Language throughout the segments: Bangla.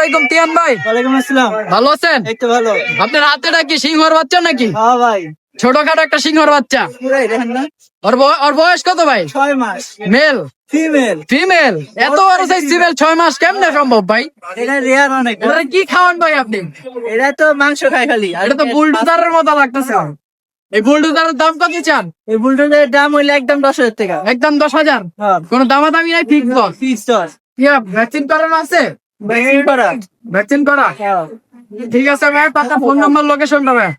আলাইকুম তিয়ান ভাই। ওয়ালাইকুম আসসালাম। ভালো আছেন? এই তো ভালো। আপনার হাতেটা কি সিংহর বাচ্চা নাকি? হ্যাঁ ভাই, ছোটখাটো একটা সিংহর বাচ্চা। পুরাই দেখেন না, ওর বয়স কত ভাই? 6 মাস। Male female. ফিমেল? এত বড় সাইজ ফিমেল 6 মাস কেমনে সম্ভব ভাই? এটা রেয়ার অনেক। এটা কি খাওয়ান ভাই আপনি? এটা তো মাংস খায় খালি। আর এটা তো বুলডোজারের মতো লাগতেছে। এই বুলডোজারের দাম কত চান? এই বুলডোজারের দাম হইলে একদম 10,000 টাকা। একদম 10,000। হ্যাঁ, কোন দামাদামি নাই, ফিক্স বল। ফিক্স দর। ভ্যাকসিন করানো আছে? ভ্যাকসিন করা। ভ্যাকসিন করা? হ্যাঁ। ঠিক আছে ভাই, আপনার ফোন নাম্বার লোকেশনটা ভাই।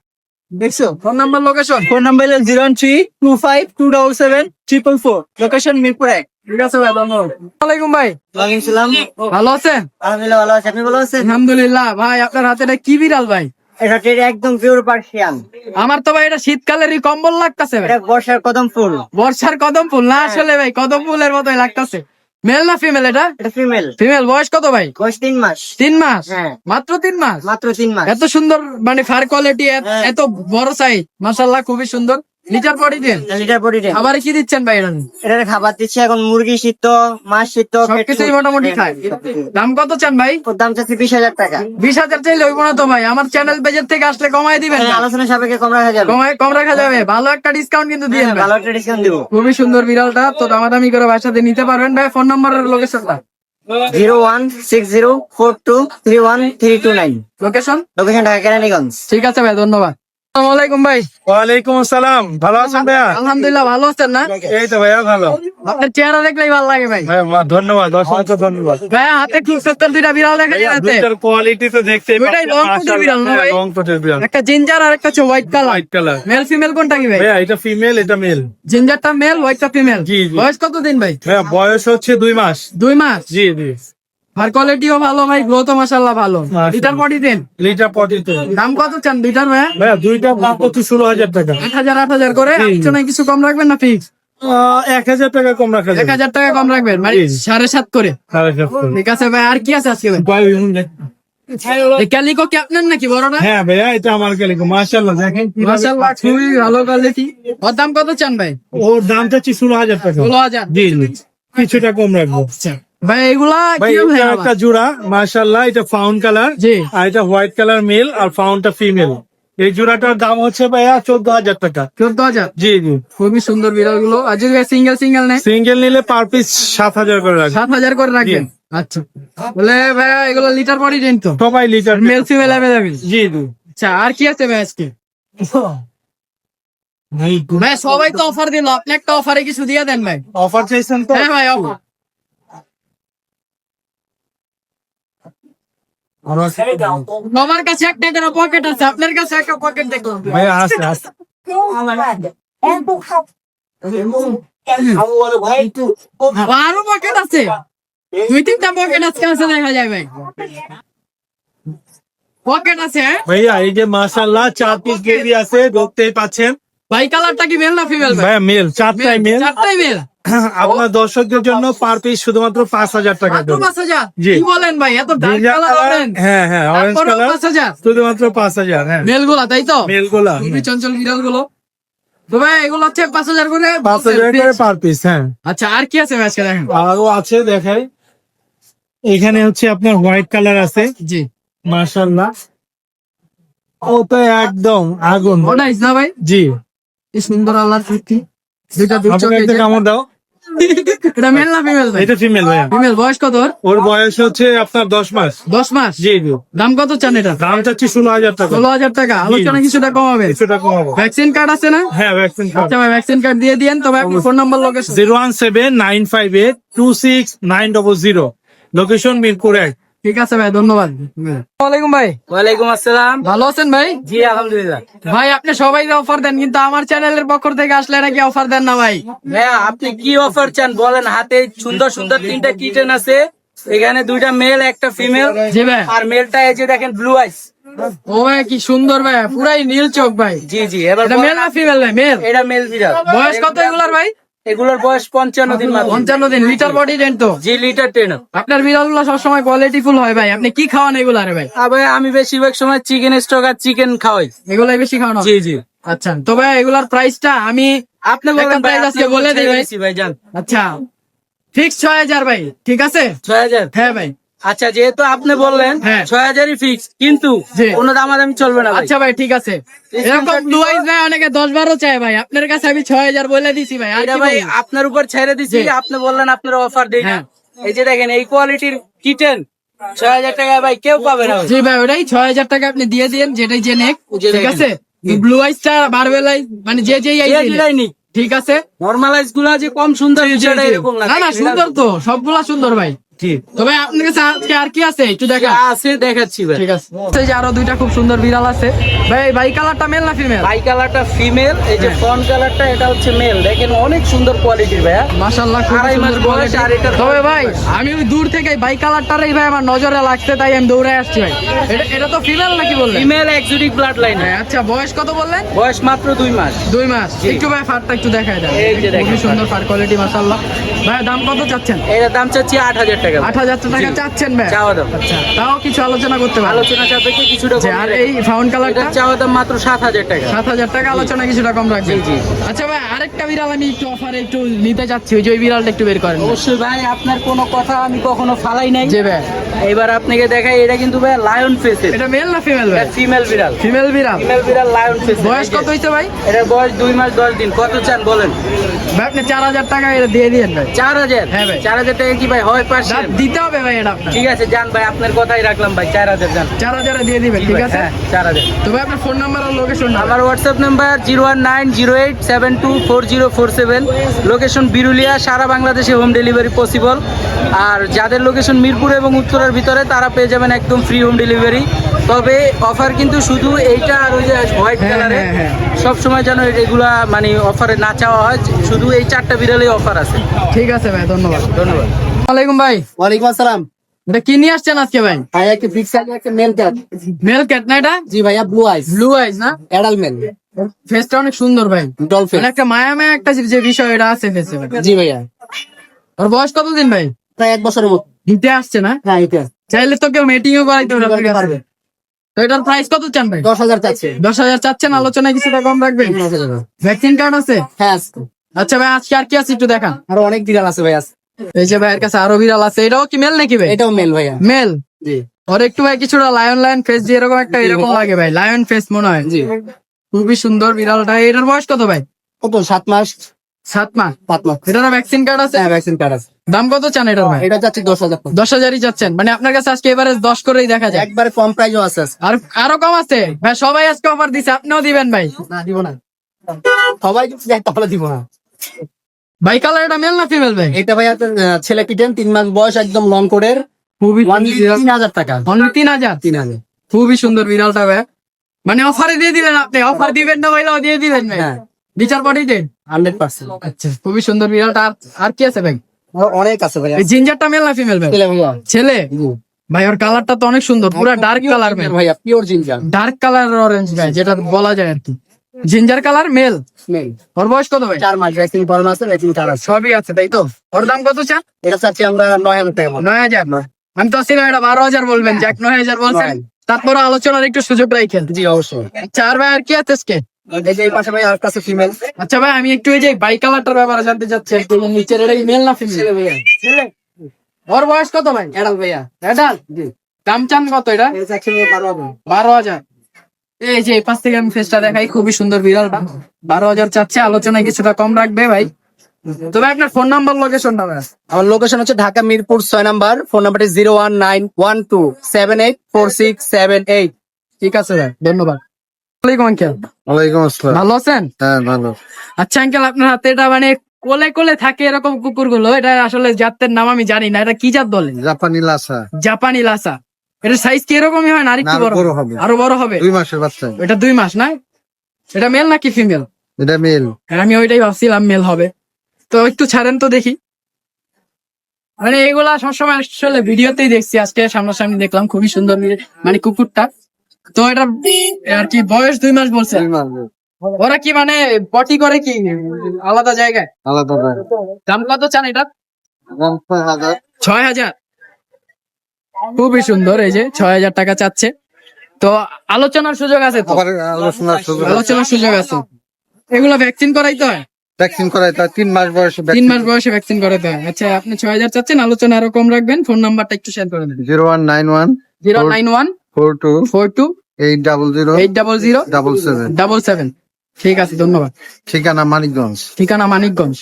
দেখছো? Phone number location. Phone number হলো 01325277444। লোকেশন মিরপুর 1। ঠিক আছে ভাই, ধন্যবাদ। ওয়ালাইকুম ভাই। ওয়ালাইকুম সালাম। ভালো আছেন? আলহামদুলিল্লাহ ভালো আছি। আপনি ভালো আছেন? আলহামদুলিল্লাহ। ভাই আপনার হাতে এটা কি বিড়াল ভাই? এটা টেরি একদম পিওর পার্সিয়ান। আমার তো ভাই এটা শীতকালেরই কম্বল লাগতেছে ভাই। এটা বর্ষার কদম ফুল। বর্ষার কদম ফুল না, আসলে ভাই কদম ফুলের মতোই লাগতেছে। মেল না ফিমেল এটা? এটা ফিমেল। ফিমেল। বয়স কত ভাই? বয়স 3 মাস। 3 মাস? হ্যাঁ। মাত্র 3 মাস? মাত্র 3 মাস। এত সুন্দর মানে ফার কোয়ালিটি, হ্যাঁ। এত বড় সাইজ, মাশাআল্লাহ খুবই সুন্দর। লিটার পরি দেন? Litre body ten. খাবারে কি দিচ্ছেন ভাই এটা? এটার খাবার দিচ্ছে এখন মুরগি সিদ্ধ, মাছ সিদ্ধ, সবকিছুই মোটামুটি খায়। দাম কত চান ভাই? ওর দাম চাচ্ছি 20,000 টাকা। 20,000 চাইলে হইব না তো ভাই, আমার চ্যানেল পেজের থেকে আসলে কমাই দিবেন না? আলোচনা সাপেক্ষে কম রাখা যাবে। কম রাখা যাবে। ভালো একটা ডিসকাউন্ট কিন্তু দিয়ে হ্যাঁ, ভালো একটা ডিসকাউন্ট দিব। খুবই সুন্দর বিড়ালটা, তো দামাদামি করে ভাইয়ের সাথে নিতে পারবেন ভাই। ফোন নাম্বারের লোকেশনটা। 01604231329। লোকেশন? লোকেশন ঢাকা কেরানীগঞ্জ। ঠিক আছে ভাই, ধন্যবাদ। আসসালামু আলাইকুম ভাই। ওয়ালাইকুম আসসালাম। ভালো আছেন ভাইয়া? আলহামদুলিল্লাহ, ভালো আছেন না? এই তো ভাইয়া ভালো। আপনার চেহারা দেখলেই ভালো লাগে ভাই। ভাইয়া ধন্যবাদ, অসংখ্য ধন্যবাদ। ভাইয়া হাতে খুব সুন্দর দুইটা বিড়াল দেখা ভাইয়া যাচ্ছে। দুইটার কোয়ালিটি তো দেখতে দুইটাই long coat এর বিড়াল না ভাই? লং কোটের বিড়াল, একটা জিঞ্জার আর একটা হচ্ছে white colour. White colour. Male female কোনটা কি ভাই? ভাইয়া এটা ফিমেল, এটা মেল। জিঞ্জারটা মেল, হোয়াইটটা ফিমেল। জি, জি। বয়স কত দিন ভাই? ভাইয়া বয়স হচ্ছে 2 মাস। 2 মাস? জি জি। আর কোয়ালিটিও ভালো ভাই, গ্রোথও মাশাআল্লাহ ভালো। মাশাআল্লাহ। লিটার পটি দেন? লিটার পটিতে দাম কত চান দুইটার ভাইয়া? ভাইয়া দুইটা দাম হচ্ছে 16,000 টাকা। 8,000 করে। জি, জি। আলোচনায় কিছু কম রাখবেন না ফিক্স? 1,000 টাকা কম রাখা যাবে। 1,000 টাকা কম রাখবেন, মানে জি। 7.5 করে। 7.5 ঠিক আছে ভাই, আর কি আছে আজকে ভাই? এই ক্যালিকো কি আপনার নাকি বড়টা? হ্যাঁ ভাইয়া এটা আমার কালিকো। মাশাআল্লাহ দেখেন কিভাবে মাশাআল্লাহ আছে। খুবই ভালো কোয়ালিটি। ওর দাম কত চান ভাই? ওর দাম চাচ্ছি 16,000 টাকা। 16,000? জি জি, কিছুটা কম রাখবো। ভাই এগুলা ভাই কি এটা ভাই একটা জোড়া, মাশাআল্লাহ। এটা ফাউন্ড কালার। জি। আর এটা হোয়াইট কালার মেল, আর ফাউন্ডটা ফিমেল। এই জোড়াটার দাম হচ্ছে ভাইয়া 14,000 টাকা। 14,000? জি জি। খুবই সুন্দর বিড়াল গুলো। আর যদি সিঙ্গেল নেয়? সিঙ্গেল নিলে পার পিস 7,000 করে রাখবে। 7,000 করে রাখবেন? আচ্ছা, বলে ভাইয়া এগুলো লিটার পরি দেন তো? সবাই লিটার। Male female available? জি জি। আচ্ছা, আর কি আছে ভাই আজকে? ভাই সবাই তো অফার দিল, আপনি একটা অফারে কিছু দিয়ে দেন ভাই। অফার চাইছেন তো? হ্যাঁ ভাই, অফার। আমার কাছে একটা করে পকেট আছে, আপনার কাছে একটা পকেট দেখলাম। ভাইয়া আছে আছে। আরো পকেট আছে, 2-3টা পকেট আজকে আছে দেখা যায় ভাই। পকেট আছে হ্যাঁ? ভাইয়া এই যে মাশাআল্লাহ 4 পিস বেবি আছে, দেখতেই পাচ্ছেন। ভাই কালারটা কি মেল না ফিমেল ভাই? ভাইয়া মেল, 4টাই মেল। চারটাই মেল? আপনার দর্শকদের জন্য পার পিস শুধুমাত্র 5,000 টাকা মাত্র দেবো। 5,000? জি। কি বলেন ভাই, এত dark ginger colour colour, orange? হ্যাঁ হ্যাঁ অরেঞ্জ তারপরেও কালার, 5,000? শুধুমাত্র 5,000। হ্যাঁ মেল গুলা তাই তো? মেল গুলা খুবই চঞ্চল বিড়াল গুলো। তো ভাই এগুলো হচ্ছে 5,000 করে? 5,000 করে পার পিস। হ্যাঁ আচ্ছা, আর কি আছে ভাই আজকে দেখেন? আরো আছে দেখাই। এখানে হচ্ছে আপনার হোয়াইট কালার আছে, জি। মাশাআল্লাহ। ও তো একদম আগুন। ও নাইস না ভাই? জি। কি সুন্দর আল্লাহর সৃষ্টি। দুইটা দুই চোখ আপনাকে এই একটা যে। কামড় দাও। এটা মেল না ফিমেল ভাই? এটা ফিমেল ভাইয়া। ফিমেল। বয়স কত ওর? ওর বয়স হচ্ছে আপনার 10 মাস। 10 মাস? জি জি। দাম কত চান এটা? দাম চাচ্ছি 16,000 টাকা। 16,000 টাকা। আলোচনা কিছুটা কমাবে? কিছুটা কমাবো। ভ্যাকসিন কার্ড আছে না? হ্যাঁ ভ্যাকসিন আচ্ছা ভাই, ভ্যাকসিন কার্ড দিয়ে দিয়েন। তবে আপনি phone number location. 01795826900। Location Mirpur 1। ঠিক আছে ভাই, ধন্যবাদ। ওয়ালাইকুম ভাই। ওয়ালাইকুম আসসালাম। ভালো আছেন ভাই? জি আলহামদুলিল্লাহ। ভাই আপনি সবাই অফার দেন, কিন্তু আমার চ্যানেলের পক্ষ থেকে আসলে নাকি অফার দেন না ভাই। হ্যাঁ, আপনি কি অফার চান বলেন? হাতে সুন্দর সুন্দর 3টা কিটেন আছে, এখানে 2টা মেল একটা ফিমেল। জি ভাই। আর মেলটা এই যে দেখেন ব্লু আইস। ও ভাই কি সুন্দর ভাই, পুরাই নীল চোখ ভাই। জি জি। এবার এটা মেল না ফিমেল ভাই? মেল। এটা মেল বিড়াল। বয়স কত এগুলার ভাই? এগুলোর বয়স 55 দিন মাত্র। 55 দিন। লিটার বডি দেন তো? জি লিটার 10। আপনার বিড়ালগুলো সবসময় কোয়ালিটি ফুল হয় ভাই, আপনি কি খাওয়ান এগুলারে ভাই? আবার আমি বেশিরভাগ সময় চিকেন স্টক আর চিকেন খাওয়াই। এগুলাই বেশি খাওয়ানো? জি জি। আচ্ছা, তো ভাই এগুলার প্রাইসটা আমি আপনি একটা বলেন ভাই, প্রাইস আজকে আপনি বলে দিই ভাই। ভাই যান। আচ্ছা, ফিক্স 6,000 ভাই, ঠিক আছে? 6000। হ্যাঁ ভাই। আচ্ছা যেহেতু আপনি বললেন হ্যাঁ। 6,000ই ফিক্স, কিন্তু জি। কোনো দামাদামি চলবে না ভাই। আচ্ছা ভাই ঠিক আছে, এরকম ব্লু আইস ভাই অনেকে 10-12 চায় ভাই, আপনার কাছে আমি 6,000 বলে দিছি ভাই। আর এটা কি ভাই বলবো? আপনার উপর ছেড়ে দিছি, জি। আপনি বললেন আপনার অফার দেই না। হ্যাঁ। এই যে দেখেন এই কোয়ালিটির কিটেন 6,000 টাকায় ভাই কেউ পাবে না ভাই। জি ভাই ওটাই 6,000 টাকা আপনি দিয়ে দিন, যেটাই যে নেক, যে ঠিক দেখেন। আছে। ব্লু আইসটা বারবেল আইস মানে যে যেই আইস যেটাই নিক। ঠিক আছে। নরমালাইজ গুলা যে কম সুন্দর বিষয়টা এরকম না। না না সুন্দর তো, সবগুলা সুন্দর ভাই। জি। তবে আপনার কাছে আজকে আর কি আছে একটু দেখা। আছে দেখাচ্ছি ভাই। ঠিক আছে, এই যে আরো দুইটা খুব সুন্দর বিড়াল আছে ভাই। ভাই কালারটা মেল না ফিমেল? বাই কালারটা ফিমেল, এই যে হ্যাঁ। ফ্রন্ট কালারটা এটা হচ্ছে মেল। দেখেন অনেক সুন্দর কোয়ালিটির ভাইয়া। মাশাআল্লাহ খুব 2.5 মাস সুন্দর বয়স quality। আর এটার তবে ভাই আমি ওই দূর থেকে বাই কালারটারই ভাই আমার নজরে লাগছে, তাই আমি দৌড়ায় আসছি ভাই। এটা তো ফিমেল নাকি বললেন? Female exotic blood line. হ্যাঁ, আচ্ছা বয়স কত বললেন? বয়স মাত্র 2 মাস। 2 মাস। জি। একটু ভাই ফারটা একটু দেখায় দেন। এই যে দেখেন খুবই সুন্দর ফার কোয়ালিটি মাশাআল্লাহ। ভাই দাম কত চাচ্ছেন? এটার দাম চাচ্ছি 8,000 টাকা। 8,000 টাকা জি। চাচ্ছেন ভাই? চাওয়া দাম। আচ্ছা তাও কিছু আলোচনা করতে পারবেন? আলোচনা সাপেক্ষে কিছুটা যে কম আর রাখবো। এই ফাউন্ড কালারটা এটার চাওয়া দাম মাত্র 7,000 টাকা। 7,000 টাকা, আলোচনা কিছুটা কম রাখবেন। জি, জি। আচ্ছা ভাই আরেকটা বিড়াল আমি একটু অফারে একটু নিতে চাচ্ছি, ওই যে ওই বিড়ালটা একটু বের করেন। অবশ্যই ভাই, আপনার কোনো কথা আমি কখনো ফালাই নাই। জি ভাই। এবার আপনাকে দেখাই, এটা কিন্তু ভাই লায়ন ফেসের। এটা মেল না ফিমেল ভাই? ফিমেল বিড়াল। ফিমেল বিড়াল। ফিমেল বিড়াল লায়ন ফেস। বয়স কত হইছে ভাই? এটার বয়স 2 মাস 10 দিন। কত চান বলেন? ভাই আপনি 4,000 টাকা এটা দিয়ে দিয়েন ভাই। 4,000। হ্যাঁ ভাই। 4,000 টাকা কি ভাই হয় পারছেন? দাম দিতে হবে ভাই এটা আপনার। ঠিক আছে যান ভাই, আপনার কথাই রাখলাম ভাই, 4,000 যান। 4,000 এ দিয়ে দিবেন, ঠিক আছে। হ্যাঁ 4,000। তো ভাই আপনার ফোন নাম্বার আর লোকেশন। আমার হোয়াটসঅ্যাপ নাম্বার 01908724047। লোকেশন বিরুলিয়া। সারা বাংলাদেশে হোম ডেলিভারি পসিবল। আর যাদের লোকেশন মিরপুর এবং উত্তরের ভিতরে তারা পেয়ে যাবেন একদম ফ্রি হোম ডেলিভারি। তবে অফার কিন্তু শুধু এইটা আর ওই যে হোয়াইট হ্যাঁ, কালারে হ্যাঁ, হ্যাঁ। সব সময় যেন এগুলা মানে অফারে না চাওয়া হয়। শুধু এই 4টা বিড়ালেই অফার আছে। ঠিক আছে ভাই, ধন্যবাদ। ধন্যবাদ। ওয়ালাইকুম ভাই। ওয়ালাইকুম আসসালাম। এটা কি নিয়ে আসছেন আজকে ভাই? ভাই একটা বিগ সাইজ একটা মেল ক্যাট। মেল ক্যাট না এটা? জি ভাইয়া, ব্লু আইস, ব্লু আইজ না? অ্যাডাল্ট মেল, ফেসটা অনেক সুন্দর ভাই। ডলফিন। মানে একটা মায়া মায়া একটা যে বিষয় এটা আছে ফেসে ভাই। জি ভাইয়া, ওর বয়স কতদিন ভাই? প্রায় 1 বছরের মতো। হিটে আসছে না? হ্যাঁ এটা চাইলে তো কেউ মিটিংও করাইতে পারবে আপনার কাছে। পারবে। তো এটার প্রাইস কত চান ভাই? 10,000 চাচ্ছে। 10,000 চাচ্ছেন, আলোচনায় কিছুটা কম রাখবেন। 10,000 টাকা। ভ্যাকসিন কার্ড আছে? হ্যাঁ আছে। আচ্ছা ভাই আজকে আর কি আছে একটু দেখান। আরো অনেক বিড়াল আছে ভাইয়া। এই যে ভাইয়ের কাছে আরো বিড়াল আছে, এটাও কি মেল নাকি ভাই? এটাও মেল ভাইয়া। মেল। জি ওর একটু ভাই কিছুটা লায়ন লায়ন ফেস দিয়ে এরকম একটা এরকম লাগে ভাই, লায়ন ফেস মনে হয়। জি। খুবই সুন্দর বিড়ালটা। এটার বয়স কত ভাই? কত? 7 মাস। 7 মাস। 7 মাস। এটারও ভ্যাকসিন কার্ড আছে? হ্যাঁ ভ্যাকসিন কার্ড আছে। দাম কত চান এটার ভাই? এটা চাচ্ছি 10,000 টাকা। 10,000ই চাচ্ছেন, মানে আপনার কাছে আজকে এবারে 10 করেই দেখা যায়। একবারে কম প্রাইসও আছে আজকে। আর আরো কম আছে ভাই, সবাই আজকে অফার দিছে, আপনিও দিবেন ভাই? না দিব না, সবাই যদি যায় তাহলে দিব না। ভাই কালার এটা মেল না ফিমেল ভাই? এটা ভাইয়া তো, ছেলে কিটেন, 3 মাস বয়স, একদম লং কোডের। খুবই 3,000 টাকা। অনলি 3,000। 3,000। খুবই সুন্দর বিড়ালটা ভাই, মানে অফারে দিয়ে দিবেন আপনি। অফার দিবেন না বললেও দিয়ে দিবেন ভাই। হ্যাঁ বিচার পাঠিয়ে দেন। 100%। আচ্ছা খুবই সুন্দর বিড়ালটা। আর কি আছে ভাই? আরো অনেক আছে ভাইয়া। এই জিঞ্জারটা মেল না ফিমেল ভাই? ছেলে ভাইয়া। ছেলে। জি। ভাই ওর কালারটা তো অনেক সুন্দর, পুরো ডার্ক কালার ভাই। ভাইয়া pure ginger dark colour orange ভাই, যেটা বলা যায় আর কি। Ginger colour male. মেল। ওর বয়স কত ভাই? 4 মাস। ভ্যাকসিন করানো আছে, ভ্যাকসিন কার্ড আছে। সবই আছে তাই তো? ওর দাম কত চান? এটা চাচ্ছি আমরা 9,000 টাকা মতো। 9,000। আমি তো ছিলাম এটা 12,000 বলবেন, যাক 9,000 বলছেন। 9,000 তারপর আলোচনার একটু সুযোগ রাখেন। জি অবশ্যই। আচ্ছা আর ভাই আর কি আছে আজকে? এই যে এই পাশে ভাই আর কাছে ফিমেল। আচ্ছা ভাই আমি একটু এই যে বাই কালারটার ব্যাপারে জানতে চাচ্ছি, একটু নিচের এটা মেল না ফিমেল? ভাইয়া ছেলে। ওর বয়স কত ভাই? অ্যাডাল্ট ভাইয়া। এটা জি। দাম চান কত এটা? এটা চাচ্ছি 12,000। 12,000। এই যে এই পাশ থেকে আমি ফেসটা দেখাই, খুবই সুন্দর বিড়ালটা। 12,000 চাচ্ছে, আলোচনায় কিছুটা কম রাখবে ভাই। তবে আপনার ফোন নাম্বার লোকেশনটা ভাই? আমার লোকেশন হচ্ছে ঢাকা মিরপুর 6 নাম্বার। ফোন নাম্বারটি 01912784678। ঠিক আছে ভাই, ধন্যবাদ। ওয়ালাইকুম আঙ্কেল। ওয়ালাইকুম আসসালাম। ভালো আছেন? হ্যাঁ ভালো। আচ্ছা আঙ্কেল আপনার হাতে এটা মানে কোলে কোলে থাকে এরকম কুকুরগুলো, এটা আসলে জাতের নাম আমি জানি না, এটা কি জাত বলে? জাপানি লাসা। জাপানি লাসা। এটা সাইজ কি এরকমই হয় না আরেকটু না, আরো বড়? বড় হবে। আরো বড় হবে। 2 মাসের বাচ্চা। এটা 2 মাস না? এটা মেল নাকি ফিমেল? এটা মেল। আমি ওইটাই ভাবছিলাম মেল হবে। তো একটু ছাড়েন তো দেখি। মানে এগুলা সবসময় আসলে ভিডিওতেই দেখছি, আজকে সামনাসামনি দেখলাম। খুবই সুন্দর মানে কুকুরটা। তো এটা আর কি বয়স 2 মাস বলছে। 2 মাস। ওরা কি মানে পটি করে কি আলাদা জায়গায়? আলাদা ভাই। দাম কত চান এটা? 6,000। 6,000। খুবই সুন্দর, এই যে 6,000 টাকা চাচ্ছে। তো আলোচনার সুযোগ আছে তো? আবার আলোচনার সুযোগ আছে। আলোচনার সুযোগ আছে। এগুলো ভ্যাকসিন করাইতে হয়? ভ্যাকসিন করাই তার 3 মাস বয়সে 3 মাস বয়সে ভ্যাকসিন করাতে হয়। আচ্ছা আপনি 6000 চাচ্ছেন, আলোচনা আরো কম রাখবেন। ফোন নাম্বারটা একটু শেয়ার করে দেন। 0191 091 42 42 800 800 77 77। ঠিক আছে, ধন্যবাদ। ঠিকানা মানিকগঞ্জ। ঠিকানা মানিকগঞ্জ।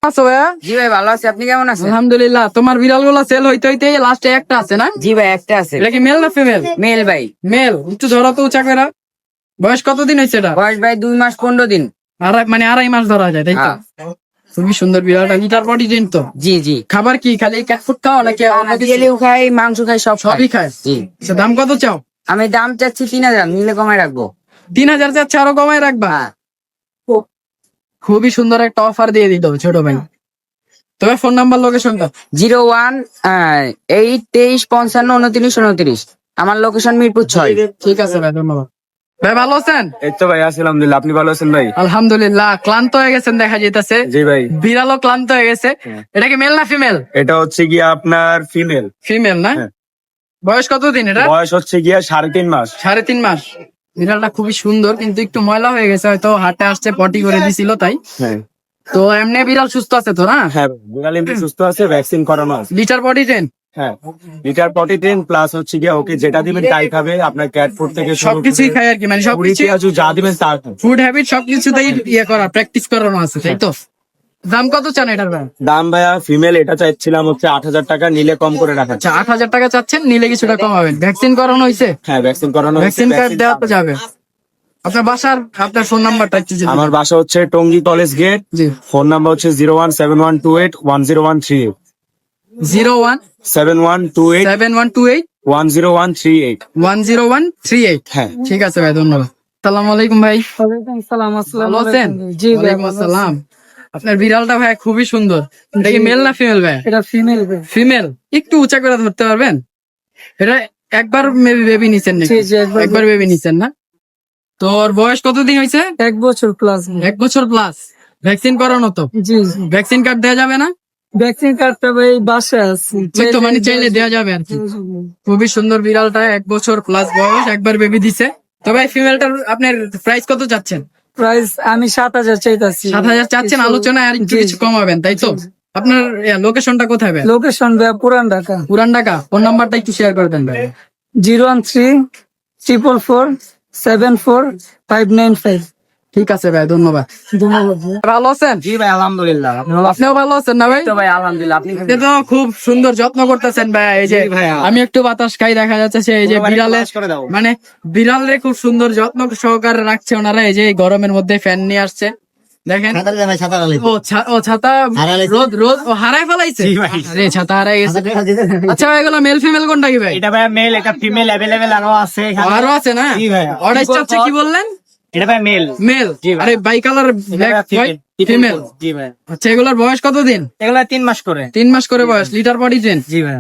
আছো ভাইয়া? জি ভাই ভালো আছি, আপনি কেমন আছেন? আলহামদুলিল্লাহ। তোমার বিড়াল গুলো সেল হইতে হইতে লাস্টে একটা আছে না? জি ভাই একটা আছে। এটা কি মেল না ফিমেল? মেল ভাই। মেল। একটু ধরো তো উঁচা করে। বয়স কতদিন হয়েছে এটা? বয়স ভাই 2 মাস 15 দিন। আড়াই মাস ধরা যায়, তাই তো? হ্যাঁ। খুবই সুন্দর বিড়ালটা। লিটার বডি জেন তো? জি জি। খাবার কি খালি ক্যাট ফুড খাও নাকি অন্য কিছু? তেলেও খাই, মাংস খাই, সব সবই খায়। জি। আচ্ছা, দাম কত চাও? আমি দাম চাচ্ছি 3000, নিলে কমায় রাখবো। 3000 চাচ্ছে, আরো কমায় রাখবা? হ্যাঁ। খুবই সুন্দর একটা অফার দিয়ে দিত ছোট ভাই। তবে ফোন নাম্বার লোকেশনটা? 01 8 23 55 29 29। আমার লোকেশন মিরপুর 6। ঠিক আছে ভাই, ধন্যবাদ। ভাই ভালো আছেন? এই তো ভাই আছি আলহামদুলিল্লাহ, আপনি ভালো আছেন ভাই? আলহামদুলিল্লাহ। ক্লান্ত হয়ে গেছেন দেখা যেতেছে। জি ভাই। বিড়ালও ক্লান্ত হয়ে গেছে। এটা কি মেল না ফিমেল? এটা হচ্ছে গিয়া আপনার ফিমেল। ফিমেল না? হ্যাঁ। বয়স কতদিন এটা? বয়স হচ্ছে গিয়া 3.5 মাস। 3.5 মাস। বিড়ালটা খুবই সুন্দর, কিন্তু একটু ময়লা হয়ে গেছে, হয়তো হাটে আসছে পটি করে দিছিল তাই। হ্যাঁ তো এমনি বিড়াল সুস্থ আছে তো না? হ্যাঁ, বিড়াল এমনি সুস্থ আছে, ভ্যাকসিন করানো আছে। Litre body train? হ্যাঁ, লিটার পটি 10 প্লাস হচ্ছে গিয়া ওকে যেটা দিবেন তাই খাবে। আপনার ক্যাট ফুড থেকে সবকিছুই খায় আর কি, মানে সবকিছু যা দিবেন তা খাবে। ফুড হ্যাবিট সবকিছুতেই করা, প্র্যাকটিস করানো আছে, তাই তো? দাম কত চান এটার ভাই? দাম ভাইয়া ফিমেল এটা চাইছিলাম হচ্ছে 8000 টাকা, নিলে কম করে রাখা। আচ্ছা, 8000 টাকা চাচ্ছেন, নিলে কিছুটা কম হবে। ভ্যাকসিন করানো হয়েছে? হ্যাঁ, ভ্যাকসিন করানো হয়েছে। ভ্যাকসিন কার্ড দেওয়া তো যাবে। আপনার বাসার আপনার ফোন নাম্বারটা একটু যদি আমার বাসা হচ্ছে টঙ্গী কলেজ গেট। জি। ফোন নাম্বার হচ্ছে 01712 10138 01 7128 7128 10138। 10138। হ্যাঁ। ঠিক আছে ভাই, ধন্যবাদ। আসসালামু আলাইকুম ভাই। ভালো আছেন? জি, ওয়ালাইকুম আসসালাম। আপনার বিড়ালটা ভাই খুবই সুন্দর। এটা কি মেল না ফিমেল ভাই? এটা ফিমেল। ফিমেল। একটু উঁচা করে ধরতে পারবেন? এটা একবার বেবি নিছেন নাকি? জি, জি, একবার বেবি নিছেন না? তোর বয়স কতদিন হয়েছে? 1 বছর প্লাস। 1 বছর প্লাস। ভ্যাকসিন করানো তো? জি। ভ্যাকসিন কার্ড দেওয়া যাবে না? ভ্যাকসিন কার্ডটা ভাই বাসায় আছে। ওই তো, মানে চাইলে দেওয়া যাবে আর কি। খুবই সুন্দর বিড়ালটা, 1 বছর প্লাস বয়স, একবার বেবি দিছে। তবে ফিমেলটার আপনার প্রাইস কত চাচ্ছেন? প্রাইস আমি 7000 চাইতাছি। 7000 চাচ্ছেন, আলোচনায় আর একটু কিছু কমাবেন, তাই তো? আপনার লোকেশনটা কোথায় ভাই? লোকেশন ভাই পুরান ঢাকা। পুরান ঢাকা। ফোন নাম্বারটা একটু শেয়ার করে দেন ভাই। 013 444 74595। ঠিক আছে ভাই, ধন্যবাদ। ভালো আছেন? জি ভাই আলহামদুলিল্লাহ। আপনিও ভালো আছেন না ভাই? তো ভাই আলহামদুলিল্লাহ, আপনি আপনি তো খুব সুন্দর যত্ন করতেছেন ভাই। এই যে আমি একটু বাতাস খাই, দেখা যাচ্ছে সে এই যে বিড়ালের মানে বিড়ালের খুব সুন্দর যত্ন সহকারে রাখছে ওনারা। এই যে এই গরমের মধ্যে ফ্যান নিয়ে আসছে, দেখেন। ও ছাতা রোদ রোদ ও হারাই ফেলাইছে। আরে ছাতা হারাই গেছে। আচ্ছা ভাই, এগুলো মেল ফিমেল কোনটা কি ভাই? এটা ভাই মেল, এটা ফিমেল অ্যাভেলেবেল আরো আছে। আরো আছে না? অর্ডার চাচ্ছে কি বললেন? এটা ভাই মেল। মেল। আরে bicolour black white female. জি ভাই। আচ্ছা, এগুলোর বয়স কতদিন? এগুলা 3 মাস করে। 3 মাস করে বয়স। Litre body train? জি ভাই।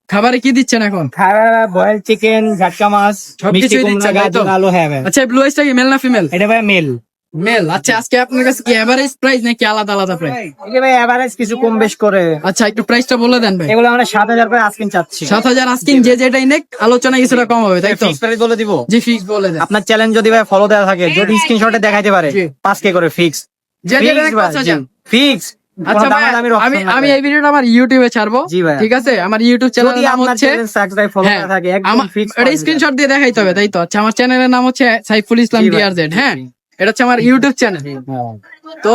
খাবারে কি দিচ্ছেন এখন? খারা বয়েল চিকেন, ঝাটকা মাছ, সবকিছুই মিষ্টি কুমড়া, দিচ্ছেন, তাই তো? গাজর, আলু। হ্যাঁ ভাই। আচ্ছা, ব্লু আইসটা কি মেল না ফিমেল? এটা ভাই মেল। মেল। আচ্ছা, আজকে আপনার কাছে কি এভারেজ প্রাইস নাকি আলাদা আলাদা প্রাইস? এটা ভাই এভারেজ কিছু কম বেশ করে। আচ্ছা, একটু প্রাইসটা বলে দেন ভাই। এগুলো আমরা 7000 করে আজকিন চাচ্ছি। 7000 আস্কিং, যে যেটাই নেক আলোচনা কিছুটা কম হবে, তাই তো? ফিক্স প্রাইস বলে দিব। জি, ফিক্স বলে দেন। আপনার চ্যালেঞ্জ যদি ভাই ফলো দেওয়া থাকে, যদি স্ক্রিনশটে দেখাইতে পারে, জি। 5k করে ফিক্স। যে যেটা নেক 5000। ফিক্স। আচ্ছা ভাই, আমি এই ভিডিওটা আমার ইউটিউবে ছাড়বো। জি ভাই। ঠিক আছে? আমার ইউটিউব চ্যানেলের নাম হচ্ছে ফলো হ্যাঁ, দেওয়া থাকে একদম আমার ফিক্স। এটা স্ক্রিনশট দিয়ে দেখাইতে হবে, তাই তো? আচ্ছা, আমার চ্যানেলের নাম হচ্ছে সাইফুল ইসলাম জি ভাই। ডিআরজেড। হ্যাঁ, এটা হচ্ছে আমার ইউটিউব চ্যানেল। তো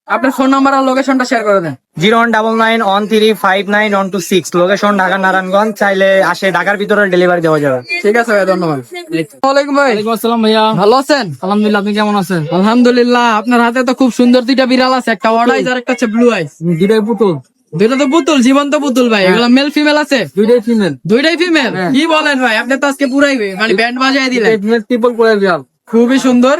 আপনার ফোন নাম্বার আর লোকেশনটা শেয়ার করে দেন। 01991359126। লোকেশন ঢাকা নারায়ণগঞ্জ। চাইলে আসে, ঢাকার ভিতরে ডেলিভারি দেওয়া যাবে। ঠিক আছে ভাই, ধন্যবাদ। ওয়ালাইকুম ভাই। আসসালাম ভাইয়া। ভালো আছেন? আলহামদুলিল্লাহ, আপনি কেমন আছেন? আলহামদুলিল্লাহ। আপনার হাতে তো খুব সুন্দর দুইটা বিড়াল আছে, একটা ওয়ার্ড আইস আর একটা হচ্ছে ব্লু আইস। দুইটাই পুতুল। দুইটা তো পুতুল, জীবন্ত পুতুল ভাই। এগুলো মেল ফিমেল আছে? দুইটাই ফিমেল। দুইটাই ফিমেল? কি বলেন ভাই, আপনি তো আজকে পুরাই মানে ব্যান্ড বাজায় দিলেন। ট্রিপল করে বিড়াল। খুবই সুন্দর।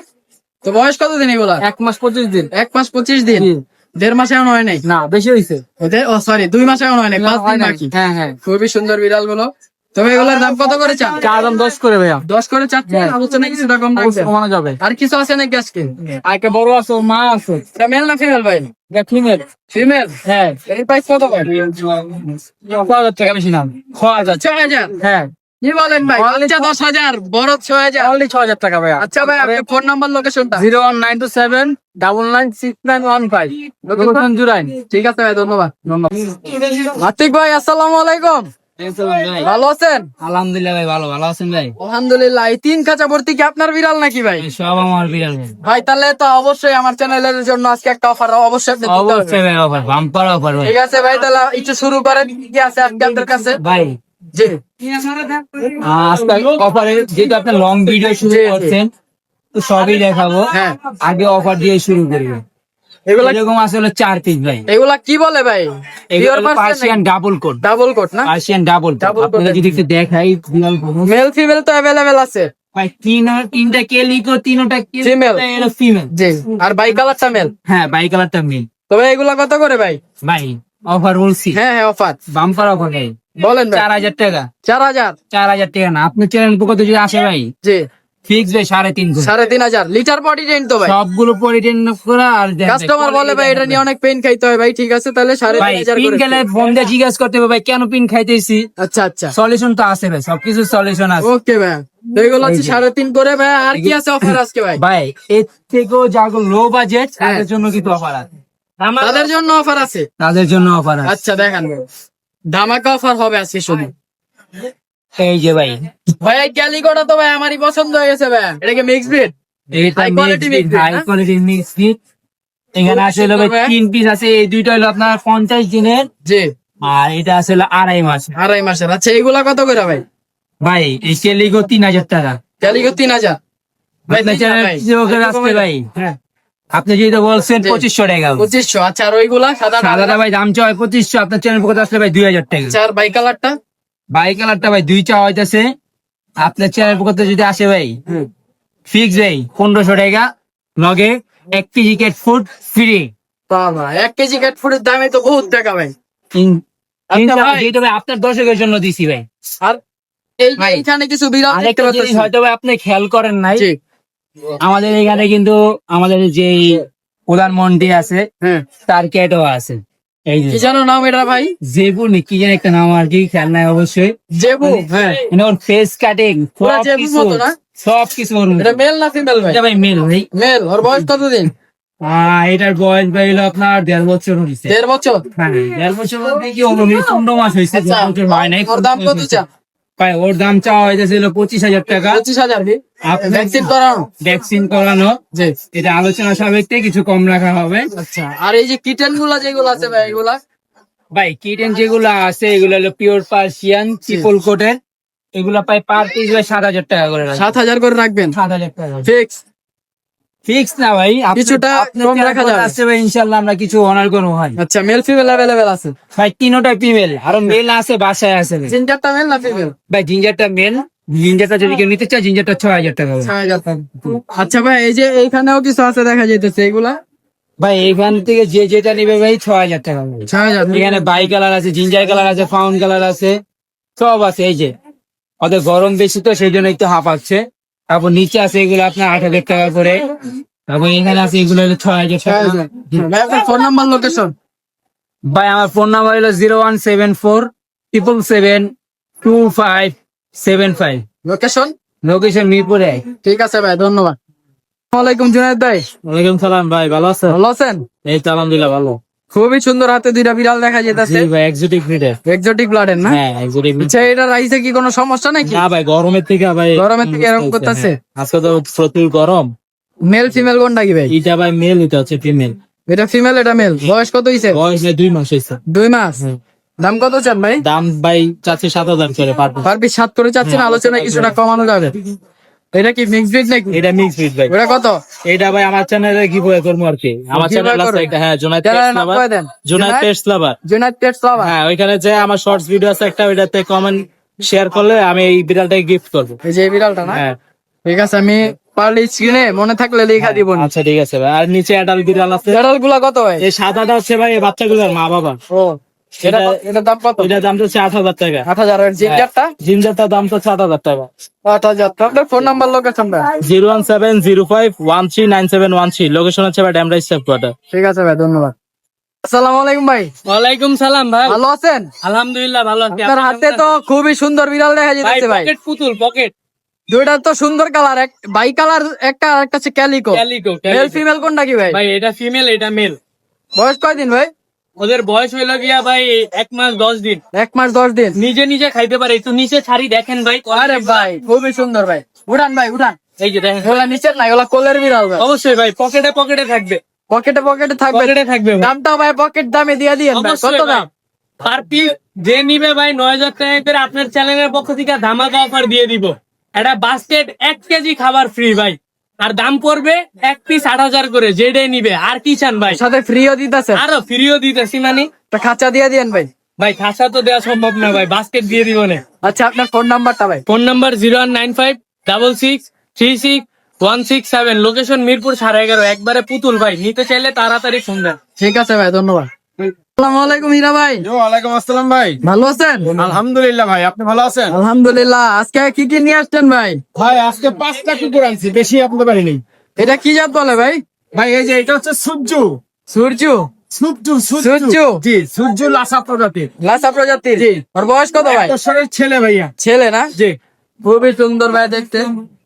তো বয়স কতদিন এগুলা? 1 মাস 25 দিন। 1 মাস 25 দিন। জি। 1.5 মাস এমন হয় নাই? না, বেশি হইছে। ও সরি, 2 মাস এমন হয় নাই, 5 দিন বাকি। হ্যাঁ হ্যাঁ। খুবই সুন্দর বিড়াল গুলো। তবে এগুলোর দাম কত করে চান? চা দাম 10 করে ভাইয়া। 10 করে চাচ্ছেন, আলোচনা কিছুটা কম রাখবেন। কমানো যাবে। আর কিছু আছে নাকি আজকে? আর একটা বড় আছে, ওর মা আছে। এটা মেল না ফিমেল ভাই? এটা ফিমেল। ফিমেল। হ্যাঁ। এর প্রাইস কত ভাই? 6000 টাকা, বেশি না। 6000। 6000। হ্যাঁ। কি বলেন ভাই? বাচ্চা 10,000, বড় 6,000। অনলি 6,000 টাকা ভাইয়া। আচ্ছা ভাই, আপনার ফোন নাম্বার, লোকেশনটা। 01927996965 লোকেশন জুরাইন। ঠিক আছে ভাই, ধন্যবাদ। আতিক ভাই, আসসালামু আলাইকুম। ভালো আছেন? আলহামদুলিল্লাহ ভাই, ভালো আছেন ভাই? আলহামদুলিল্লাহ। এই 3 খাঁচা ভর্তি কি আপনার বিড়াল নাকি ভাই? সব আমার বিড়াল ভাই। ভাই তাহলে তো অবশ্যই আমার চ্যানেলের জন্য আজকে একটা অফার অবশ্যই আপনি দিতে হবে। অবশ্যই ভাই, অফার, বাম্পার অফার ভাই। ঠিক আছে ভাই, তাহলে একটু শুরু করেন, কি আছে আজকে আপনার কাছে? ভাই জি আজকে অফারে যেহেতু আপনি লং ভিডিও শুরু করছেন, তো সবই দেখাবো। হ্যাঁ, আগে অফার দিয়ে শুরু করবো। এগুলা এরকম আসলে 4 পিস ভাই। এগুলা কি বলে ভাই? Persian double coat, double coat না? Persian double coat. Double coat আপনাদের যদি একটু দেখাই বিড়াল গুলো। মেল ফিমেল তো অ্যাভেলেবেল আছে। ভাই তিনটা কেলিকো, তিনটা Female। ফিমেল। জি, আর বাই কালারটা মেল। হ্যাঁ, বাই কালারটা মেল। তবে এগুলা কত করে ভাই? ভাই অফার বলছি, হ্যাঁ হ্যাঁ, অফার বাম্পার অফার ভাই। বলেন ভাই। 4,000 টাকা। 4,000। 4,000 টাকা না, আপনার চ্যানেল পক্ষ থেকে যদি আসে ভাই, জি, ফিক্স ভাই 3.5 3,500 লিটার বডি রেঞ্জ তো ভাই। সবগুলো পরিটেন করা। আর দেন ভাই, কাস্টমার বলে ভাই এটা নিয়ে অনেক পেন খাইতে হয় ভাই। ঠিক আছে, তাহলে ভাই 3,500 পিন করে। গেলে ফোন দিয়ে জিজ্ঞাসা করতে হবে ভাই কেন পিন খাইতেছি। আচ্ছা আচ্ছা, সলিউশন তো আছে ভাই, সবকিছু সলিউশন আছে ওকে ভাই। তো এগুলো হচ্ছে এই যে। 3.5 করে ভাই। আর কি আছে অফার আজকে ভাই? ভাই। এর থেকেও যাগুলো লো বাজেট তাদের জন্য কিন্তু অফার আছে। তাদের জন্য অফার আছে। তাদের জন্য অফার আছে। আচ্ছা দেখান ভাই, ধামাকা অফার হবে আজকে শুধু। এই যে ভাই, ভাই এই ক্যালিকোটা তো ভাই আমারই পছন্দ হয়ে গেছে ভাই। এটা কি মিক্স ব্রিড? এটা High quality mix breed, high না? Quality mix breed. এখানে আসলে ভাই ভাই। 3 পিস আছে। এই দুইটা হলো আপনার 50 দিনের, জি, আর এটা আসলে 2.5 মাস। 2.5 মাসের। আচ্ছা এগুলা কত করে ভাই? ভাই এই কেলিগো 3,000 টাকা। ক্যালিকো 3,000 ভাই। আপনার চ্যানেল আসছে ভাই, হ্যাঁ, আপনি যেটা বলছেন জি। 2500 টাকা। 2500। আচ্ছা, আর ওইগুলা সাদা সাদাটা ভাই দাম চাওয়া হয় 2500, আপনার চ্যানেল পক্ষ থেকে আসলে ভাই 2,000 টাকা। চার বাই কালারটা? বাই কালারটা ভাই 2 চাওয়া হইতেছে, আপনার চ্যানেল পক্ষ থেকে যদি আসে ভাই, ফিক্স ভাই 1,500 টাকা, লগে 1 কেজি ক্যাট ফুড ফ্রি। বাবা, 1 কেজি ক্যাট ফুডের দামে তো বহুত টাকা ভাই। যেটা ভাই। ভাই আপনার দর্শকের জন্য দিছি ভাই। আর এই ভাই, এখানে কিছু বিড়াল দেখতে আরেকটা জিনিস পাচ্ছি। হয়তো ভাই আপনি খেয়াল করেন নাই, জি, আমাদের এখানে কিন্তু আমাদের যে প্রধানমন্ত্রী আছে হ্যাঁ। তার ক্যাটও আছে। এই কি যে জানো নাম এটা ভাই? জেবু নি কি যেন একটা নাম, আর কি খেয়াল নাই অবশ্যই। জেবু। হ্যাঁ, মানে ওর ফেস কাটিং পুরা জেবুর মতো না? সব কিছু ওর মতো। এটা মেল না ফিমেল ভাই? এটা ভাই মেল ভাই। মেল। ওর বয়স কতদিন? এটার বয়স ভাই হলো আপনার 1.5 বছর হয়েছে। 1.5 বছর। হ্যাঁ, 1.5 বছর বলতে কি হলো, 15 মাস হয়েছে, আচ্ছা, 1.5 বছর হয় নাই। ওর দাম কত চা? ভাই ওর দাম চাওয়া হয়েছিল 25,000 টাকা। 25,000 কি? আপনার ভ্যাকসিন করানো? ভ্যাকসিন করানো। জি। এটা আলোচনা সাপেক্ষে কিছু কম রাখা হবে। আচ্ছা, আর এই যে কিটেন গুলা যেগুলো আছে ভাই, এগুলা? ভাই কিটেন যেগুলো আছে এগুলো হলো পিওর পার্সিয়ান ট্রিপল কোটের। এগুলা পাই পার পিস ভাই 7,000 টাকা করে রাখা। 7,000 করে রাখবেন 7,000 টাকা ফিক্স? ফিক্স না ভাই, কিছুটা কম রাখা যাবে। আছে ভাই, ইনশাআল্লাহ আমরা কিছু অনার করবো ভাই। আচ্ছা, মেল ফিমেল অ্যাভেলেবেল আছে? ভাই তিনটা ফিমেল, আরো মেল আছে বাসায় আছে ভাই। জিঞ্জারটা মেল না ফিমেল? ভাই জিঞ্জারটা মেল, জিঞ্জারটা যদি কেউ নিতে চায় জিঞ্জারটা 6,000 টাকা হবে। 6,000 টাকা। আচ্ছা ভাই, এই যে এইখানেও কিছু আছে দেখা যাইতেছে, এগুলা? ভাই এখান থেকে যে যেটা নিবে ভাই 6,000 টাকা হবে। 6,000। এখানে বাই কালার আছে, জিঞ্জার কালার আছে, ফাউন্ড কালার আছে, সব আছে। এই যে ওদের গরম বেশি তো সেই জন্য একটু হাঁপাচ্ছে। তারপর নিচে আছে এগুলো আপনার 8,000 টাকা করে। তারপর এখানে আছে এগুলো হলো 6,000 টাকা। 6,000। ভাই আপনার ফোন নাম্বার, লোকেশন? ভাই আমার ফোন নাম্বার হলো 01747772575। লোকেশন? লোকেশন মিরপুরে। ঠিক আছে ভাই, ধন্যবাদ। আসসালামু আলাইকুম জুনায়েদ ভাই। ওয়ালাইকুম সালাম ভাই, ভালো আছেন? ভালো আছেন? এই তো আলহামদুলিল্লাহ ভালো। খুবই সুন্দর, হাতে 2টা বিড়াল দেখা যাইতেছে। জি ভাই, এক্সোটিক ব্রিডের। এক্সোটিক ব্লাডের না? হ্যাঁ, এক্সোটিক। আচ্ছা, এটা রাইসে কি কোনো সমস্যা নাকি? না ভাই, গরমের থেকে ভাই, গরমের থেকে এরকম করতেছে? হ্যাঁ, আজকে তো প্রচুর গরম। মেল ফিমেল কোনটা কি ভাই? এটা ভাই মেল, এটা হচ্ছে ফিমেল। এটা ফিমেল, এটা মেল। বয়স কত হইছে? বয়স ভাই 2 মাস হয়েছে। 2 মাস। দাম কত চান ভাই? দাম ভাই চাচ্ছে 7,000 করে পার পিস। পার পিস 7 করে চাচ্ছেন, আলোচনায় কিছুটা কমানো যাবে। এটা কি মিক্স ব্রিড নাকি? এটা মিক্স ব্রিড ভাই। ওটা কত? এটা ভাই আমার চ্যানেলে গিভওয়ে করবো আর কি। আমার Giveaway চ্যানেল আছে করবেন? একটা, হ্যাঁ, জোনায়েদ চ্যানেলের পেটস নাম লাভার। কয়ে দেন। জোনায়েদ পেটস লাভার। জুনাইটেড পেটস লাভার। হ্যাঁ, ওইখানে যে আমার শর্টস ভিডিও আছে একটা, ওইটাতে কমেন্ট শেয়ার করলে আমি এই বিড়ালটাকে গিফট করবো। এই যে এই বিড়ালটা না? হ্যাঁ, ঠিক আছে, আমি পারলে স্ক্রিনে মনে থাকলে লেখা দিব। আচ্ছা ঠিক আছে ভাই। আর নিচে অ্যাডাল্ট বিড়াল আছে। বিড়াল গুলা কত ভাই? এই সাদাটা হচ্ছে ভাই এই বাচ্চাগুলোর মা বাবা। ও, এটা এটার দাম কত? এটার দাম তো 8,000 টাকা। 8,000। আর জিঞ্জারটা? জিঞ্জারটার দাম তো 7,000 টাকা। 8,000। আপনার ফোন নাম্বার, লোকেশন ভাই? 01705139713। লোকেশন হচ্ছে ভাই ড্যামরাইজ সেফ কোয়ার্টার। ঠিক আছে ভাই, ধন্যবাদ। আসসালামু আলাইকুম ভাই, ওয়ালাইকুম সালাম ভাই। ভালো আছেন? আলহামদুলিল্লাহ ভালো আছি। আপনার হাতে তো খুবই সুন্দর বিড়াল দেখা যাচ্ছে ভাই। পকেট পুতুল, পকেট দুইটা তো সুন্দর কালার, এক বাই কালার একটা, আর একটা হচ্ছে ক্যালিকো। ক্যালিকো। মেল ফিমেল কোনটা কি ভাই? ভাই এটা ফিমেল, এটা মেল। বয়স কয়দিন ভাই? ওদের বয়স হইলো গিয়া ভাই 1 মাস 10 দিন। 1 মাস 10 দিন। নিজে নিজে খাইতে পারে। একটু নিচে ছাড়ি দেখেন ভাই। আরে ভাই খুবই সুন্দর ভাই, উঠান ভাই উঠান। এই যে দেখেন, এগুলা নিচের না, এগুলা কোলের বিড়াল ভাই। অবশ্যই ভাই পকেটে পকেটে থাকবে, পকেটে পকেটে থাকবে, পকেটে থাকবে ভাই। দামটাও ভাই পকেট দামে দিয়ে দিয়েন ভাই। অবশ্যই কত ভাই। দাম? পার পিস যে নিবে ভাই 9000 টাকা করে আপনার চ্যানেলের পক্ষ থেকে ধামাকা অফার দিয়ে দিব। একটা বাস্কেট 1 কেজি খাবার ফ্রি ভাই। আর দাম পড়বে 1 পিস 8000 করে, যেটাই নিবে। আর কি চান ভাই? সাথে ফ্রিও দিতেছে, আরো ফ্রিও দিতেছি মানে। একটা খাঁচা দিয়ে দিয়েন ভাই। ভাই খাসা তো দেওয়া সম্ভব না ভাই, বাস্কেট দিয়ে দিব না। আচ্ছা আপনার ফোন নাম্বারটা ভাই? Phone number 019566361667, location Mirpur 11.5। একবারে পুতুল ভাই, নিতে চাইলে তাড়াতাড়ি ফোন দেন। ঠিক আছে ভাই, ধন্যবাদ। আসসালামু আলাইকুম হীরা ভাই, ওয়ালাইকুম আসসালাম ভাই। ভালো আছেন? আলহামদুলিল্লাহ ভাই, আপনি ভালো আছেন? আলহামদুলিল্লাহ। আজকে কি কি নিয়ে আসছেন ভাই? ভাই আজকে 5টা কুকুর আনছি, বেশি আপনাদের বাড়ি নেই এটা কি জাত বলে ভাই? ভাই। এই যে এটা হচ্ছে সূর্য, সূর্য? সূর্য সূর্য? জি, সূর্য লাসা প্রজাতির লাসা প্রজাতির? ওর বয়স কত ভাই? 1 বছরের ছেলে ভাইয়া। ছেলে না? জি খুবই সুন্দর ভাই দেখতে।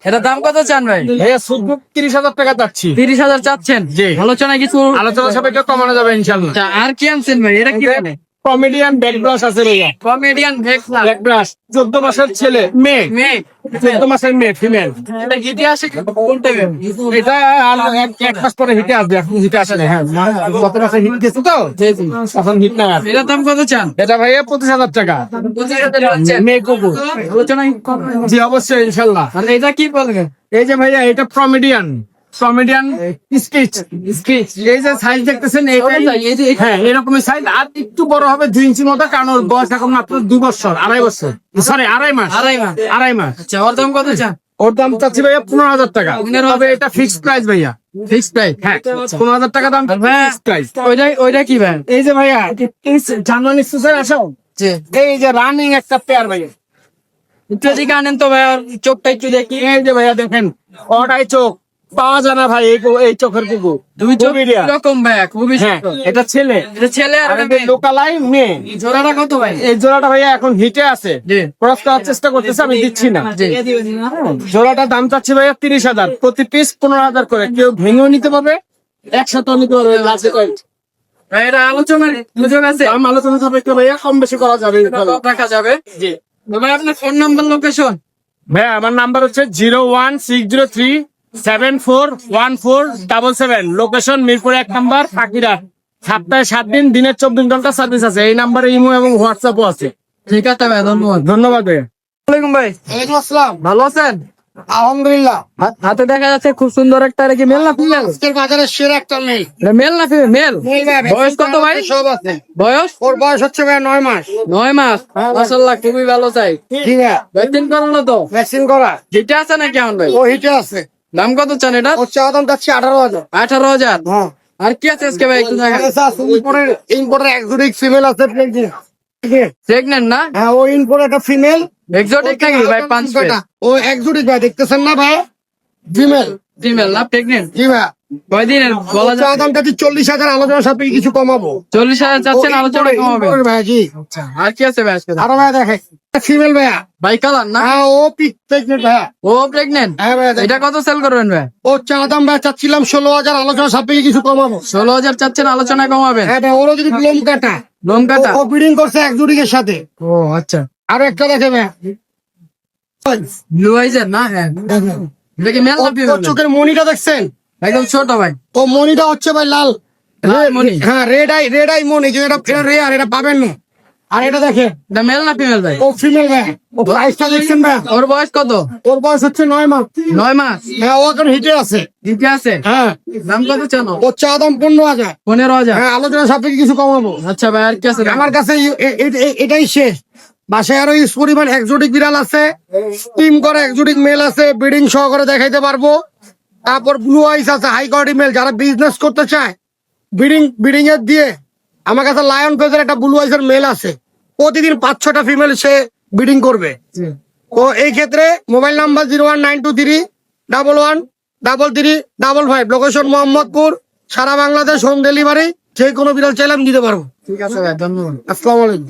এটা দাম কত চান ভাই? ভাইয়া, সূর্য 30,000 টাকা চাচ্ছি। 30,000 চাচ্ছেন? জি। আলোচনা কিছু? আলোচনা সাপেক্ষে কমানো যাবে ইনশাল্লাহ। আচ্ছা, আর কি আনছেন ভাই? এটা কি বলে? কমেডিয়ান ব্যাক ব্রাশ আছে ভাইয়া। কমেডিয়ান ভেক্সলা? ব্যাক ব্রাশ 14 মাসের ছেলে, মেয়ে। মেয়ে? 14 মাসের মেয়ে, ফিমেল। এটা হিটে আসে কোন টাইমে? এটা আর এক মাস পরে হিটে আসবে, এখন হিটে আসে না। হ্যাঁ, গত মাসে হিট গেছে তো, জি জি। এখন হিট না আর। এটার দাম কত চান? এটা ভাইয়া 25,000 টাকা। 25,000 চাচ্ছেন? মেয়ে কুকুর। আলোচনা জি অবশ্যই ইনশাল্লাহ। আর এটা কি বলবেন? এই যে ভাইয়া, এটা কমেডিয়ান স্কেচ। এই যে সাইজ দেখতেছেন, হ্যাঁ এরকমই সাইজ, আর একটু বড় হবে 2 ইঞ্চির মতো, কারণ ওর বয়স এখন মাত্র 2 বছর, 2.5 বছর, সরি 2.5 মাস। 2.5 মাস। আচ্ছা, ওর দাম কত চান? ওর দাম চাচ্ছি ভাইয়া 15,000 টাকা। হবে এটা ফিক্সড প্রাইস ভাইয়া। Fix price? হ্যাঁ, 15,000 টাকা দাম ফিক্সড প্রাইস। ওইটা কি ভাই? এই যে ভাইয়া, জার্মানি সুসের আসো, জি। এই যে রানিং একটা পেয়ার ভাইয়া। একটু এদিকে আনেন তো ভাই, আর চোখটা একটু দেখি। এই যে ভাইয়া দেখেন, ওটাই চোখ পাওয়া যায় না ভাই, এই চোখের কুকুর। দুই চোখ কমেডিয়ান। এরকম ভাই, খুবই হ্যাঁ, সুন্দর। এটা ছেলে, এটা ছেলে আর আর এটা এটা মেয়ে। লোকালাই মেয়ে। জোড়াটা কত ভাই? এই জোড়াটা ভাইয়া এখন হিটে আছে, জি। ক্রস করার চেষ্টা করতেছে, আমি দিচ্ছি না। জি। জোড়াটার দাম চাচ্ছি ভাইয়া 30,000, প্রতি পিস 15,000 করে। কেউ ভেঙেও নিতে পারবে, একসাথেও নিতে পারবে। লাস্ট পয়েন্ট, ভাই এটা আলোচনার সুযোগ আছে? দাম আলোচনা সাপেক্ষে ভাইয়া কম বেশি করা যাবে। রাখা যাবে? জি তো ভাই আপনার ফোন নাম্বার, লোকেশন? ভাইয়া, আমার নাম্বার হচ্ছে 01603741477, লোকেশন মিরপুর 1 নাম্বার, পাখিরা। সপ্তাহে 7 দিন, দিনের 24 ঘন্টা সার্ভিস আছে। এই নাম্বারে ইমো এবং হোয়াটসঅ্যাপও আছে। ঠিক আছে ভাই, ধন্যবাদ। ধন্যবাদ ভাইয়া। ওয়ালাইকুম ভাই, ওয়ালাইকুম আসসালাম। ভালো আছেন? আলহামদুলিল্লাহ। হাতে দেখা যাচ্ছে খুব সুন্দর একটা, এটা কি মেল না ফিমেল? আজকের বাজারে সেরা একটা মেয়ে। মেল না ফিমেল? মেল। বয়স কত ভাই? সব আছে। বয়স? ওর বয়স হচ্ছে ভাই 9 মাস। 9 মাস। মাশাআল্লাহ, খুবই ভালো চাই। ঠিক আছে, ভ্যাকসিন করানো তো? ভ্যাকসিন করা। যেটা আছে না কেমন ভাই? ও হিটে আছে। দাম কত চান এটা? ওর চাওয়া দাম যাচ্ছে 18,000। 18,000? হ্যাঁ, আর কি আছে আজকে ভাই, একটু দেখা? ইম্পোর্টের এক্সোটিক ফিমেল আছে। প্রেগনেন্ট না? হ্যাঁ, ও ইম্পোর্ট একটা ফিমেল। এক্সোটিক নাকি ভাই? 5 পেট? ও এক্সোটিক ভাই, দেখতেছেন না ভাই? ফিমেল। ফিমেল না, প্রেগনেন্ট? জি ভাই। কয়দিনের বলা ওর চাওয়া যায়? দাম যাচ্ছে 40,000, আলোচনা সাপেক্ষে কিছু কমাবো। 40,000 চাচ্ছেন, আলোচনা কমাবে? ভাই জি। আর কি আছে ভাই আজকে? আরো ভাই দেখে ফিমেল ভাইয়া। ভাই কালার না? হ্যাঁ, ও প্রেগনেন্ট ভাইয়া। ও প্রেগনেন্ট? হ্যাঁ ভাইয়া, দেখেন। এটা কত সেল করবেন ভাই? ওর চাওয়া দাম ভাই চাচ্ছিলাম 16,000, আলোচনা সাপেক্ষে কিছু কমাবো। 16,000 চাচ্ছেন, আলোচনা কমাবেন? হ্যাঁ ভাই, ওরও যদি লোম কাটা। লোম কাটা? ও ব্রিডিং করছে এক্সোটিকের সাথে। ও আচ্ছা। আরো একটা দেখে ভাইয়া। ব্লু আইজের না? হ্যাঁ। এটা কি মেল না ওর ফিমেল? চোখের মনিটা দেখছেন? একদম ছোট ভাই। ও মনিটা হচ্ছে ভাই লাল। লাল মনি? হ্যাঁ, রেড আই মনি, যে এটা রেয়ার, এটা পাবেন না। আর এটা দেখে, এটা মেল না ফিমেল ভাই? ও ফিমেল ভাই। ও প্রাইসটা দেখছেন ভাই? ওর বয়স কত? ওর বয়স হচ্ছে 9 মাস। 9 মাস? হ্যাঁ, ও এখন হিটে আছে। ঠিকই আছে। হ্যাঁ, দাম কত চানো? ওর চাওয়া দাম 15,000। 15,000? হ্যাঁ, আলোচনা সাপেক্ষে কিছু কমাবো। আচ্ছা ভাই, আর কি আছে? আমার কাছে এটাই শেষ। বাসায় আরো ইউজ পরিমাণ এক্সোটিক বিড়াল আছে, টিম করে এক্সোটিক মেল আছে, ব্রিডিং সহকারে দেখাইতে পারবো। তারপর ব্লু আইস আছে, হাই কোয়ালিটি মেল, যারা বিজনেস করতে চায় ব্রিডিং এর দিয়ে। আমার কাছে লায়ন ফেজের একটা ব্লু আইসের মেল আছে, প্রতিদিন 5-6টা ফিমেল সে ব্রিডিং করবে। তো এই ক্ষেত্রে মোবাইল নাম্বার 01923113355, লোকেশন মোহাম্মদপুর, সারা বাংলাদেশ হোম ডেলিভারি। যে কোনো বিড়াল চাইলে আমি দিতে পারবো। ঠিক আছে ভাই, ধন্যবাদ। আসসালামু আলাইকুম।